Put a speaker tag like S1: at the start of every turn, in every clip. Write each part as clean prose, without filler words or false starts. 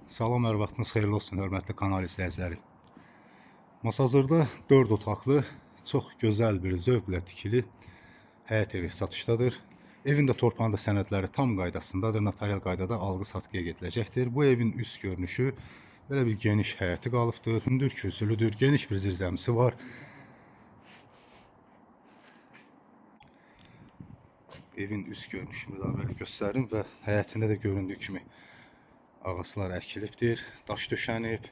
S1: Salam, hər vaxtınız xeyirli olsun, hörmətli kanal izləyiciləri. Masazırda 4 otaqlı, çox gözəl bir zövqlə tikili həyət evi satışdadır. Evin də torpağında sənədləri tam qaydasındadır, notarial qaydada alğı-satqıya gediləcəkdir. Bu evin üst görünüşü belə bir geniş həyəti qalıbdır, hündür kürsülüdür, geniş bir zirzəmisi var. Evin üst görünüşünü daha belə göstərim və həyətində də göründüyü kimi ağaclar əkilibdir, daş döşənib,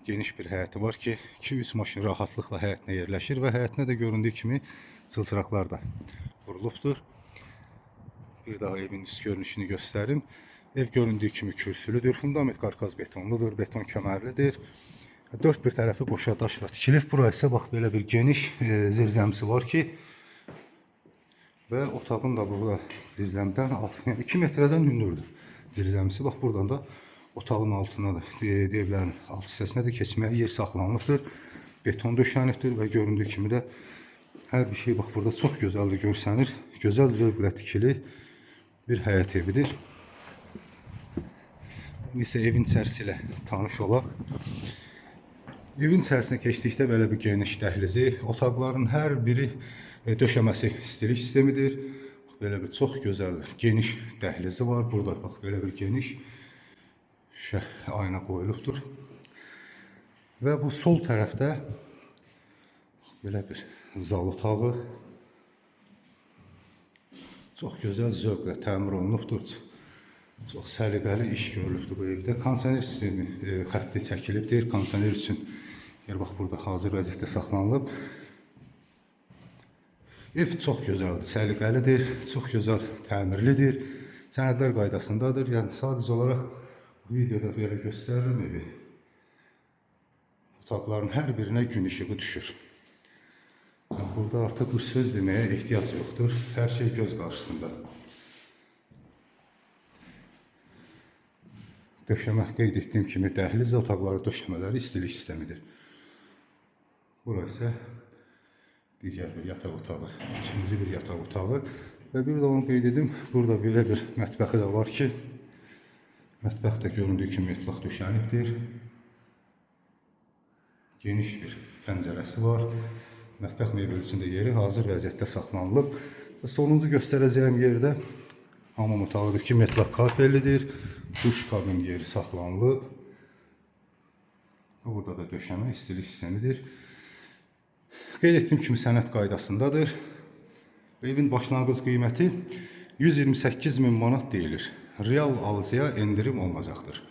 S1: geniş bir həyəti var ki, 200 maşın rahatlıqla həyətinə yerləşir və həyətinə də göründüyü kimi çılçıraqlar da vurulubdur. Bir daha evin üst görünüşünü göstərim. Ev göründüyü kimi kürsülüdür, fundament qarkaz betonludur, beton kömərlidir. Dörd bir tərəfi qoşa daşla tikilib. Burası isə bax belə bir geniş zirzəmsi var ki, və otağın da burada zirzəmdən 2 metrədən hündürdür. Zirzəmisi bax buradan da otağın altına da evlərin alt hissəsinə də keçməyə yer saxlanılıbdır. Beton döşənibdir və göründüyü kimi də hər bir şey bax burada çox gözəl görsənir. Gözəl zövqlə tikili bir həyət evidir. İndi isə evin içərisi ilə tanış olaq. Evin içərisinə keçdikdə belə bir geniş dəhlizi, otaqların hər biri döşəməsi istilik sistemidir. Belə bir çox gözəl, geniş dəhlizi var. Burada bax belə bir geniş ayna qoyulubdur. Və bu sol tərəfdə belə bir zal otağı. Çox gözəl zövqlə təmir olunubdur. Çox səliqəli iş görülübdür bu evdə. Kondisioner sistemi xətti çəkilibdir. Kondisioner üçün yer bax burada hazır vəziyyətdə saxlanılıb. Ev çox gözəldir, səliqəlidir, çox gözəl təmirlidir. Sənədlər qaydasındadır. Yəni sadəcə olaraq videoda belə göstərirəm evi. Otaqların hər birinə gün işığı düşür. Burada artıq bu söz deməyə ehtiyac yoxdur. Hər şey göz qarşısındadır. Döşəmə qeyd etdiyim kimi dəhliz otaqları döşəmələri istilik sistemidir. Burası digər bir yataq otağı, üçüncü bir yataq otağı və bir də onu qeyd edim, burada belə bir mətbəxi də var ki, mətbəx də göründüyü kimi metlaq döşənibdir. Geniş bir pəncərəsi var. Mətbəx mebelçində yeri hazır vəziyyətdə saxlanılıb. Sonuncu göstərəcəyim yerdə hamam otağıdır ki, metlaq kafellidir. Duş kabin yeri saxlanılıb. Burada da döşəmə istilik sistemidir. Qeyd etdiyim kimi sənəd qaydasındadır. Evin başlanğıc qiyməti 128.000 manat deyilir. Real alıcıya endirim olunacaqdır.